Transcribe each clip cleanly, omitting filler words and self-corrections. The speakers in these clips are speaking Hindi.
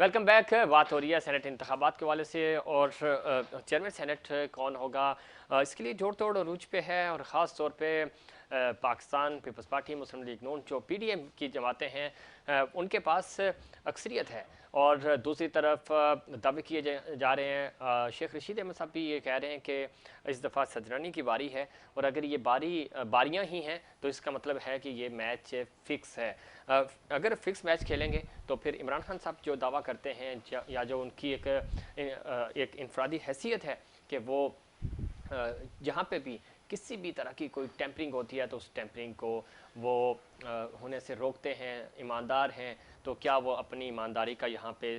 Welcome back. बात हो रही है सेनेट इंतखाबात के वाले से और चेयरमैन सेनेट कौन होगा, इसके लिए जोड़ तोड़ अरूज पे है और ख़ास तौर पे पाकिस्तान पीपल्स पार्टी, मुस्लिम लीग नून, जो पीडीएम की जमातें हैं, उनके पास अक्सरियत है। और दूसरी तरफ दावे किए जा रहे हैं, शेख रशीद अहमद साहब भी ये कह रहे हैं कि इस दफ़ा सजरानी की बारी है और अगर ये बारियां ही हैं तो इसका मतलब है कि ये मैच फिक्स है। अगर फिक्स मैच खेलेंगे तो फिर इमरान खान साहब जो दावा करते हैं या जो उनकी एक इनफरादी हैसियत है कि वो जहाँ पे भी किसी भी तरह की कोई टेम्परिंग होती है तो उस टेम्परिंग को वो होने से रोकते हैं, ईमानदार हैं, तो क्या वो अपनी ईमानदारी का यहाँ पे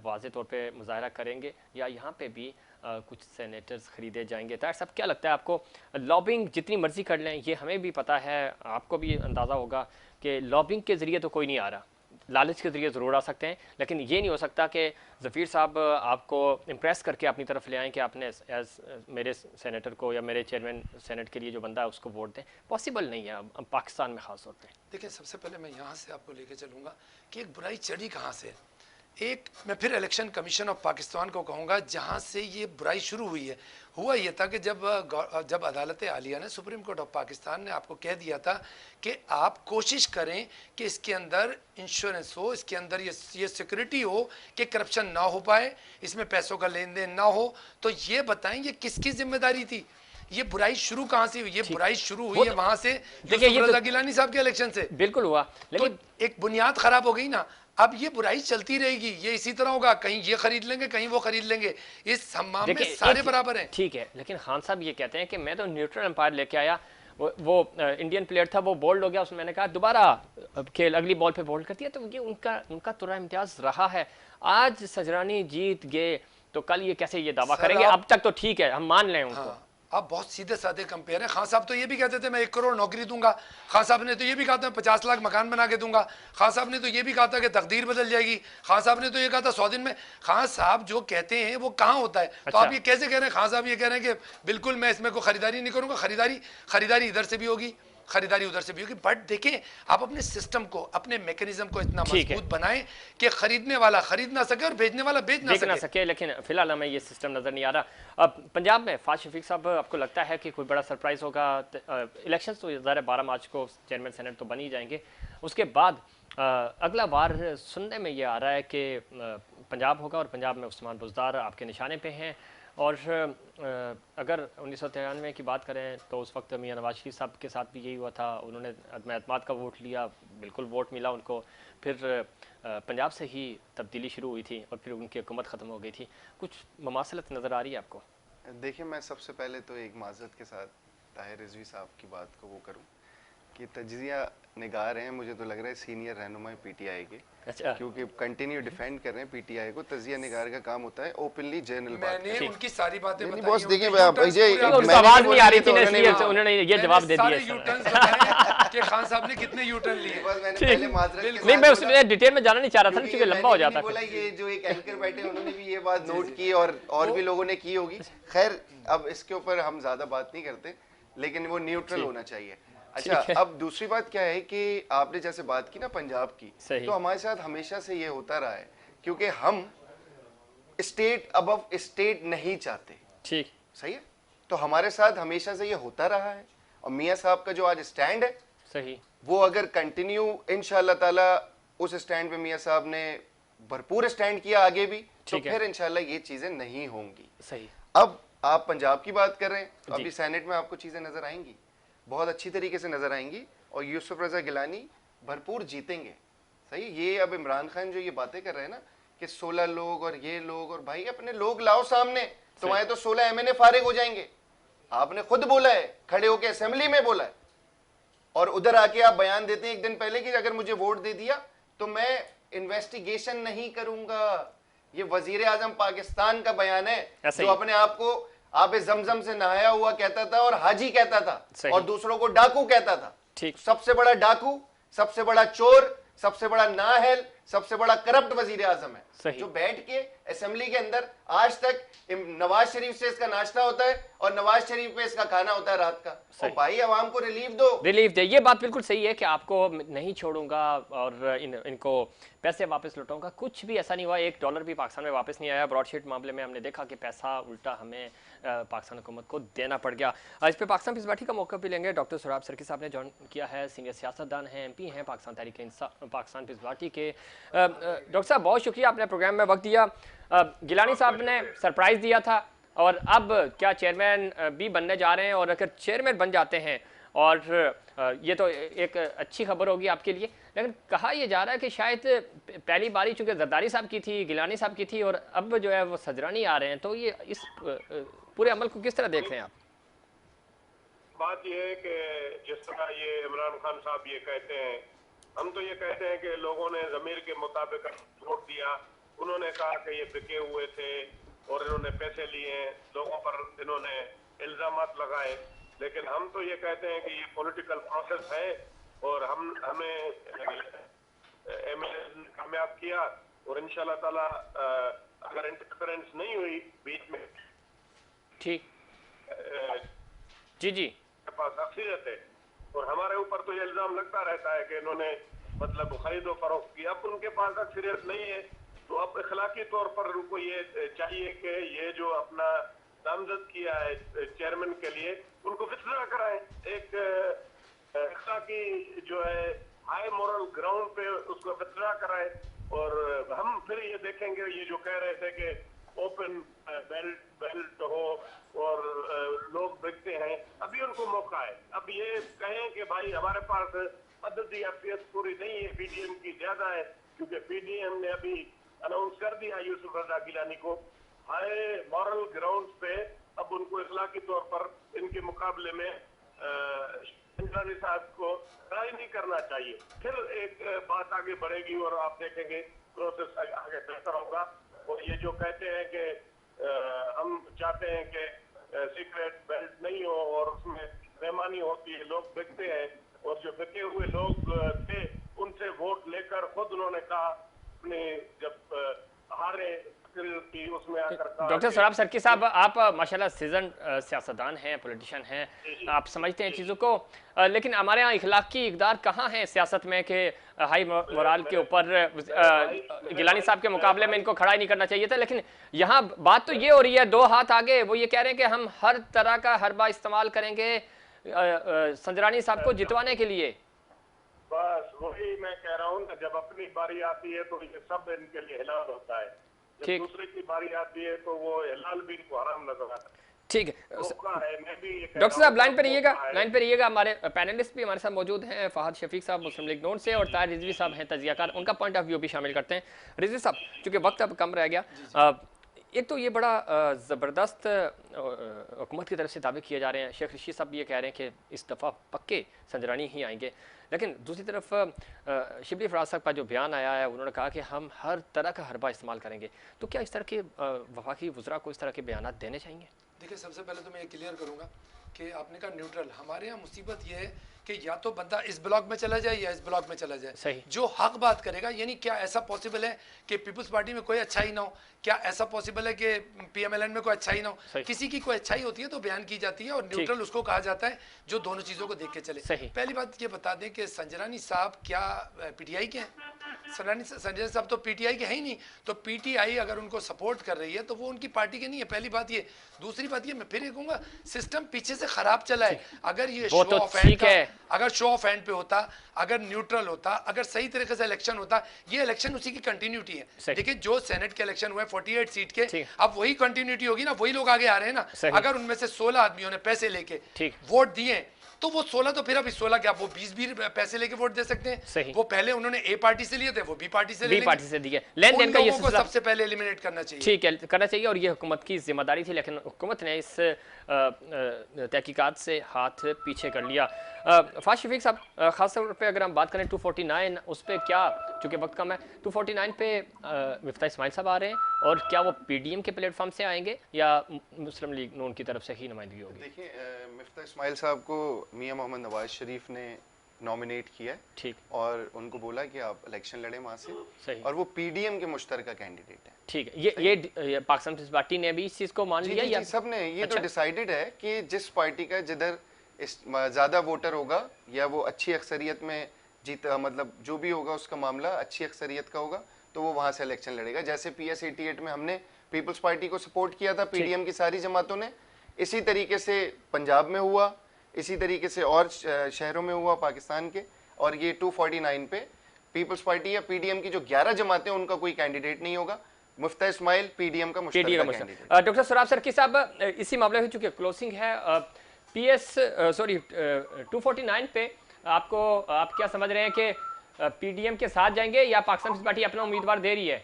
वाज़े तौर पे मुजाहरा करेंगे या यहाँ पे भी कुछ सेनेटर्स ख़रीदे जाएंगे? तार साहब, क्या लगता है आपको? लॉबिंग जितनी मर्जी कर लें, ये हमें भी पता है, आपको भी अंदाज़ा होगा कि लॉबिंग के ज़रिए तो कोई नहीं आ रहा, लालच के ज़रिए ज़रूर आ सकते हैं, लेकिन ये नहीं हो सकता कि ज़फ़ीर साहब आपको इम्प्रेस करके अपनी तरफ ले आएँ कि आपने एज मेरे सेनेटर को या मेरे चेयरमैन सेनेट के लिए जो बंदा है उसको वोट दें। पॉसिबल नहीं है अब पाकिस्तान में ख़ास तौर पर। देखिए, सबसे पहले मैं यहाँ से आपको लेके चलूँगा कि एक बुराई चढ़ी कहाँ से। एक मैं फिर इलेक्शन कमीशन ऑफ पाकिस्तान को कहूँगा जहाँ से ये बुराई शुरू हुई है। हुआ ये था कि जब अदालत आलिया ने, सुप्रीम कोर्ट ऑफ पाकिस्तान ने आपको कह दिया था कि आप कोशिश करें कि इसके अंदर इंश्योरेंस हो, इसके अंदर ये सिक्योरिटी हो कि करप्शन ना हो पाए, इसमें पैसों का लेन देन ना हो, तो ये बताएं ये किसकी जिम्मेदारी थी? ये बुराई शुरू कहाँ से हुई? ये बुराई शुरू हुई है वहां से, देखिए ये रजा गिलानी साहब के इलेक्शन से। बिल्कुल हुआ, लेकिन तो एक बुनियाद खराब हो गई ना। अब ये बुराई चलती रहेगी, ये इसी तरह होगा, कहीं ये खरीद लेंगे, कहीं वो खरीद लेंगे, इस हम्माम में सारे बराबर हैं। ठीक है, लेकिन खान साहब ये कहते हैं कि मैं तो न्यूट्रल एम्पायर लेके आया, वो इंडियन प्लेयर था, वो बोल्ड हो गया, उसमें मैंने कहा दोबारा खेल, अगली बॉल पे बोल्ड कर दिया, तो ये उनका तुरा इम्तियाज रहा है। आज सजरानी जीत गए तो कल ये कैसे ये दावा करेंगे? अब तक तो ठीक है, हम मान लें उनको। हाँ, आप बहुत सीधे साधे कंपेयर हैं। खान साहब तो ये भी कहते थे मैं 1 करोड़ नौकरी दूंगा, खान साहब ने तो ये भी कहा था 50 लाख मकान बना के दूंगा, खान साहब ने तो ये भी कहा था कि तकदीर बदल जाएगी, खान साहब ने तो ये कहा था 100 दिन में। खान साहब जो कहते हैं वो कहाँ होता है? तो आप ये कैसे कह रहे हैं? खान साहब ये कह रहे हैं कि बिल्कुल मैं इसमें कोई खरीदारी नहीं करूंगा। खरीदारी इधर से भी होगी, खरीदारी उधर से भी होगी, बट देखें आप अपने सिस्टम को, अपने मैकेनिज्म को इतना मजबूत बनाएं कि खरीदने वाला खरीद ना सके और बेचने वाला बेच ना सके। लेकिन फिलहाल हमें ये सिस्टम नजर नहीं आ रहा। अब पंजाब में फाज शफीक साहब, आपको लगता है कि कोई बड़ा सरप्राइज होगा? इलेक्शन तो ज़ाहिर 12 मार्च को चेयरमैन सेनेट तो बन ही जाएंगे, उसके बाद अगला बार सुनने में ये आ रहा है कि पंजाब होगा और पंजाब में उस्मान बुज़दार आपके निशाने पे हैं। और अगर 1993 की बात करें तो उस वक्त मियां नवाज शरीफ साहब के साथ भी यही हुआ था, उन्होंने अदम एतमाद का वोट लिया, बिल्कुल वोट मिला उनको, फिर पंजाब से ही तब्दीली शुरू हुई थी और फिर उनकी हुकूमत ख़त्म हो गई थी। कुछ ममासलत नज़र आ रही है आपको? देखिए, मैं सबसे पहले तो एक माजरत के साथ ताहिर रिजवी साहब की बात को वो करूं कि तजिया निगार हैं, मुझे तो लग रहा है सीनियर रहनुमा पीटीआई के। अच्छा। क्योंकि कंटिन्यू डिफेंड कर रहे हैं पीटीआई को। तजिया निगार का काम होता है ओपनली जनरल बात। मैंने उनकी सारी बातें बताई। बॉस देखिए, आवाज नहीं आ रही थी ना, इसलिए उन्होंने ये जवाब दे दिया कि खान साहब ने कितने यू टर्न लिए। नहीं, मैं उसमें डिटेल में जाना नहीं चाह रहा था क्योंकि लंबा हो जाता है। बोला ये जो एक एंकर बैठे उन्होंने भी ये बात नोट की और भी लोगों ने की होगी। खैर, अब इसके ऊपर हम ज्यादा बात नहीं करते, लेकिन वो न्यूट्रल होना चाहिए। अच्छा, अब दूसरी बात क्या है कि आपने जैसे बात की ना पंजाब की, तो हमारे साथ हमेशा से ये होता रहा है क्योंकि हम स्टेट अबव स्टेट नहीं चाहते। ठीक, सही है, तो हमारे साथ हमेशा से ये होता रहा है। और मियां साहब का जो आज स्टैंड है, सही, वो अगर कंटिन्यू इंशाल्लाह ताला उस स्टैंड पे मियां साहब ने भरपूर स्टैंड किया आगे भी, तो फिर इंशाल्लाह ये चीजें नहीं होंगी। सही। अब आप पंजाब की बात कर रहे हैं, तो अभी सेनेट में आपको चीजें नजर आएंगी, बहुत अच्छी तरीके से नजर आएंगी और यूसुफ रजा गिलानी भरपूर जीतेंगे। सही, ये अब इमरान खान जो ये बातें कर रहे हैं ना कि 16 लोग और ये लोग, और भाई अपने लोग लाओ सामने, तुम्हारे तो 16 एमएनए फारिग हो जाएंगे। आपने खुद बोला है, खड़े होकर असेंबली में बोला है, और उधर आके आप बयान देते हैं एक दिन पहले कि अगर मुझे वोट दे दिया तो मैं इन्वेस्टिगेशन नहीं करूंगा। ये वजीर आजम पाकिस्तान का बयान है, जो अपने आप को आप जमजम से नहाया हुआ कहता था और हाजी कहता था और दूसरों को डाकू कहता था। ठीक, सबसे बड़ा डाकू, सबसे बड़ा चोर, सबसे बड़ा नाअहल, सबसे बड़ा करप्ट वजीर आजम है, सही। जो बैठ के असेंबली के अंदर आज तक नवाज शरीफ से इसका नाश्ता होता है और नवाज शरीफ पे इसका खाना होता है रात का। और भाई आवाम को रिलीफ दो, रिलीफ दे। ये बात बिल्कुल सही है कि आपको नहीं छोड़ूंगा और इनको पैसे वापस लौटाऊंगा। कुछ भी ऐसा नहीं हुआ, $1 भी पाकिस्तान में वापस नहीं आया। ब्रॉडशीट मामले में हमने देखा कि पैसा उल्टा हमें पाकिस्तान हुकूमत को देना पड़ गया। इस पर पाकिस्तान पीस पार्टी का मौका भी लेंगे। डॉक्टर सोहराब सरकी साहब ने ज्वाइन किया है, सीनियर सियासतदान हैं, MP हैं पाकिस्तान तहरीक इंसाफ पाकिस्तान पीस पार्टी के। डॉक्टर साहब बहुत शुक्रिया, आपने प्रोग्राम में वक्त दिया। गिलानी साहब ने सरप्राइज़ दिया था और अब क्या चेयरमैन भी बनने जा रहे हैं, और अगर चेयरमैन बन जाते हैं और ये तो एक अच्छी खबर होगी आपके लिए, लेकिन कहा यह जा रहा है कि शायद पहली बारी चूंकि जरदारी साहब की थी, गिलानी साहब की थी, और अब जो है वो सजरानी आ रहे हैं, तो ये इस पूरे अमल को किस तरह देख रहे हैं आप? बात यह है कि जिस तरह ये इमरान खान साहब ये कहते हैं, हम तो ये कहते हैं कि लोगों ने ज़मीर के मुताबिक वोट दिया। उन्होंने कहा कि ये बिके हुए थे और इन्होंने पैसे लिए, लोगों पर इन्होंने इल्ज़ामात लगाए, लेकिन हम तो ये कहते हैं कि ये पॉलिटिकल प्रोसेस है और हमें MLA कामयाब किया और इंशाल्लाह ताला अगर इंटरफेरेंस नहीं हुई बीच में, ठीक जी जी के पास अक्सरियत है और हमारे ऊपर तो ये इल्जाम लगता रहता है कि इन्होंने मतलब खरीदो फरोख्त की। अब उनके पास अक्सरियत नहीं है तो अब इखलाकी तौर पर उनको ये चाहिए कि ये जो अपना नामजद किया है चेयरमैन के लिए उनको विथड्रॉ कराएं। एक इखलाकी जो है हाई मोरल ग्राउंड पे उसको विथड्रॉ कराएं और हम फिर ये देखेंगे। ये जो कह रहे थे कि ओपन बेल्ट हो और लोग बिकते हैं, अभी उनको मौका है। अब ये कहें कि भाई हमारे पास मददी अफियत पूरी नहीं है, PDM की ज्यादा है, क्योंकि PDM ने अभी अनाउंस कर दिया यूसुफ रजा गिलानी को हाई मॉरल ग्राउंड पे। अब उनको इखलाकी तौर पर इनके मुकाबले में गिलानी साहब को ट्राई नहीं करना चाहिए। फिर एक बात आगे बढ़ेगी और आप देखेंगे प्रोसेस आगे बेहतर होगा। और ये जो कहते हैं कि हम चाहते हैं कि सीक्रेट बेल्ट नहीं हो और उसमें बेईमानी होती है, लोग बिकते हैं, और जो बिके हुए लोग थे उनसे वोट लेकर खुद उन्होंने कहा अपने जब हारे उसमें आकर डॉक्टर सोहराब सरकी साहब, आप माशाल्लाह सीजन सियासतदान हैं, पॉलिटिशियन हैं, आप समझते हैं चीज़ों को, लेकिन हमारे यहाँ इखलाकी इक़दार कहाँ है सियासत में कि हाई मोराल के ऊपर गिलानी साहब के मुकाबले में इनको खड़ा ही नहीं करना चाहिए था। लेकिन यहाँ बात तो ये हो रही है, दो हाथ आगे, वो ये कह रहे हैं कि हम हर तरह का हरबा इस्तेमाल करेंगे संजरानी साहब को जितवाने के लिए। बस वही मैं कह रहा हूँ, जब अपनी बारी आती है तो ये सब इनके लिए हिलाल होता है, जब दूसरे की बारी आती है तो वो हिलाल भी इनको हराम नजर आता है। ठीक है डॉक्टर साहब, लाइन पे रहिएगा। हमारे पैनलिस्ट भी हमारे साथ मौजूद हैं, फहद शफीक साहब मुस्लिम लीग नून से और ताहिर रिजवी साहब हैं तजियाकार, उनका पॉइंट ऑफ व्यू भी शामिल करते हैं। रिजवी साहब, चूंकि वक्त अब कम रह गया, एक तो ये बड़ा ज़बरदस्त हुकूमत की तरफ से दावे किए जा रहे हैं, शेख रशीद साहब ये कह रहे हैं कि इस दफ़ा पक्के संजरानी ही आएंगे, लेकिन दूसरी तरफ शिबली फराज साहब का जो बयान आया है, उन्होंने कहा कि हम हर तरह का हरबा इस्तेमाल करेंगे। तो क्या इस तरह के वफाकी वज़रा को इस तरह के बयान देने चाहिए? देखिए, सबसे पहले तो मैं ये क्लियर करूँगा कि आपने कहा न्यूट्रल, हमारे यहाँ मुसीबत ये है कि या तो बंदा इस ब्लॉक में चला जाए या इस ब्लॉक में चला जाए। सही। जो हक बात करेगा, यानी क्या ऐसा पॉसिबल है कि पीपल्स पार्टी में कोई अच्छाई ना हो? क्या ऐसा पॉसिबल है कि PMLN में कोई अच्छाई ना हो? किसी की कोई अच्छाई होती है तो बयान की जाती है, और न्यूट्रल उसको कहा जाता है जो दोनों चीज़ों को देख के चले। पहली बात ये बता दें कि संजरानी साहब क्या PTI के हैं? संजय साहब तो PTI के हैं ही नहीं, तो PTI अगर उनको सपोर्ट कर रही है तो वो उनकी पार्टी के नहीं है। पहली बात ये। दूसरी बात ये, मैं फिर ये कहूँगा, सिस्टम पीछे से खराब चला है। अगर ये शो ऑफ हैंड का, अगर शो ऑफ हैंड पे होता, अगर न्यूट्रल होता, अगर सही तरीके से इलेक्शन होता, ये इलेक्शन उसी की कंटिन्यूटी है। देखिए, जो सेनेट के इलेक्शन हुए 48 सीट के, अब वही कंटिन्यूटी होगी ना, वही लोग आगे आ रहे हैं ना। अगर उनमें से 16 आदमियों ने पैसे लेके वोट दिए तो वो 16 तो फिर अभी 16 क्या, वो 20 भी पैसे लेके वोट दे सकते हैं। वो पहले उन्होंने A पार्टी से लिए थे, वो B पार्टी से दिए। लेन देन का ये सिलसिला सबसे पहले एलिमिनेट करना चाहिए। ठीक है, करना चाहिए, और ये हुकूमत की जिम्मेदारी थी, लेकिन हुकूमत ने इस तहकीकात से हाथ पीछे कर लिया। फहद शफीक साहब, खास तौर पे अगर हम बात करें 249, उस पर क्या, चूँकि वक्त कम है, 249 पे मिफ्ता इस्माइल साहब आ रहे हैं, और क्या वो PDM के प्लेटफॉर्म से आएंगे या मुस्लिम लीग नून की तरफ से ही नुमाइंदगी होगी? देखिए, मिफ्ता इस्माइल साहब को मियां मोहम्मद नवाज शरीफ ने नॉमिनेट किया है ठीक, और उनको बोला कि आप इलेक्शन लड़े वहाँ से, सही, और वो पीडीएम के मुश्तरका कैंडिडेट है। ठीक है। ये पाकिस्तान पीपल्स पार्टी ने भी इस चीज़ को मान जी लिया जी या जी, सब ने ये अच्छा। तो डिसाइडेड है कि जिस पार्टी का जिधर ज़्यादा वोटर होगा या वो अच्छी अक्सरियत में जीत, मतलब जो भी होगा उसका मामला अच्छी अक्सरियत का होगा तो वो वहाँ से इलेक्शन लड़ेगा। जैसे PS 88 में हमने पीपल्स पार्टी को सपोर्ट किया था, पीडीएम की सारी जमातों ने, इसी तरीके से पंजाब में हुआ, इसी तरीके से और शहरों में हुआ पाकिस्तान के। और ये 249 पे पीपल्स पार्टी या पीडीएम की जो 11 जमातें उनका कोई कैंडिडेट नहीं होगा, मुफ्ता इस्माइल पीडीएम का मुश्तरका कैंडिडेट। डॉक्टर सराब सरकी साहब, इसी मामले में चूंकि क्लोजिंग है, PS 249 पे आप क्या समझ रहे हैं कि पीडीएम के साथ जाएंगे या पाकिस्तान पीपल्स पार्टी अपना उम्मीदवार दे रही है?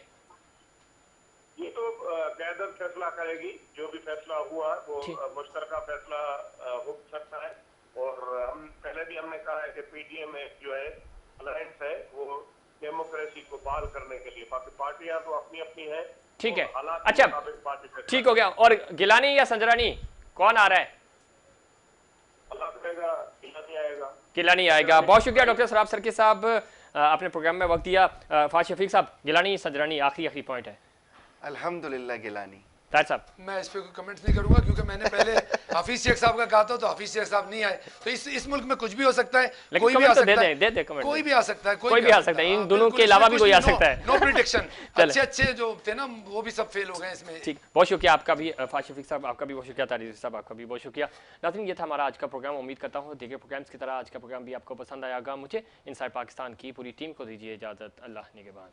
ये तो क़यादत फैसला करेगी, जो भी फैसला हुआ वो मुश्तरका फैसला हो सकता है। और हम पहले भी हमने कहा है कि पीडीएम जो है अलायंस है वो डेमोक्रेसी को बहाल करने के लिए, बाकी पार्टियां तो अपनी अपनी है। ठीक है, हालात अच्छा ठीक हो गया। और गिलानी या संजरानी कौन आ रहा है? आएगा, गिलानी आएगा। बहुत शुक्रिया डॉक्टर सराब सरकी साहब, आपने प्रोग्राम में वक्त दिया। फाज शफीक साहब, गिलानी संजरानी आखिरी पॉइंट है। अल्हम्दुलिल्लाह गिलानी। साहब, मैं इस पे कोई कमेंट्स नहीं करूंगा क्योंकि मैंने पहले हाफिज शेख साहब का कहा था तो हाफिज शेख साहब नहीं आए, तो इस मुल्क में कुछ भी हो सकता है, कोई भी आ सकता है, कोई भी आ सकता है, कोई भी आ सकता है, इन दोनों के अलावा भी कोई आ सकता है। No prediction. अच्छे जो थे ना वो भी सब फेल हो गए इसमें। ठीक, बहुत शुक्रिया आपका भी फाज शफीक साहब, आपका भी बहुत शुक्रिया, तारिज़ साहब आपका भी बहुत शुक्रिया। नाज़रीन, ये था हमारा आज का प्रोग्राम। उम्मीद करता हूँ दीगर प्रोग्राम्स की तरह आज का प्रोग्राम भी आपको पसंद आएगा। मुझे इनसाइड पाकिस्तान की पूरी टीम को दीजिए इजाज़त। अल्लाह निगहबान।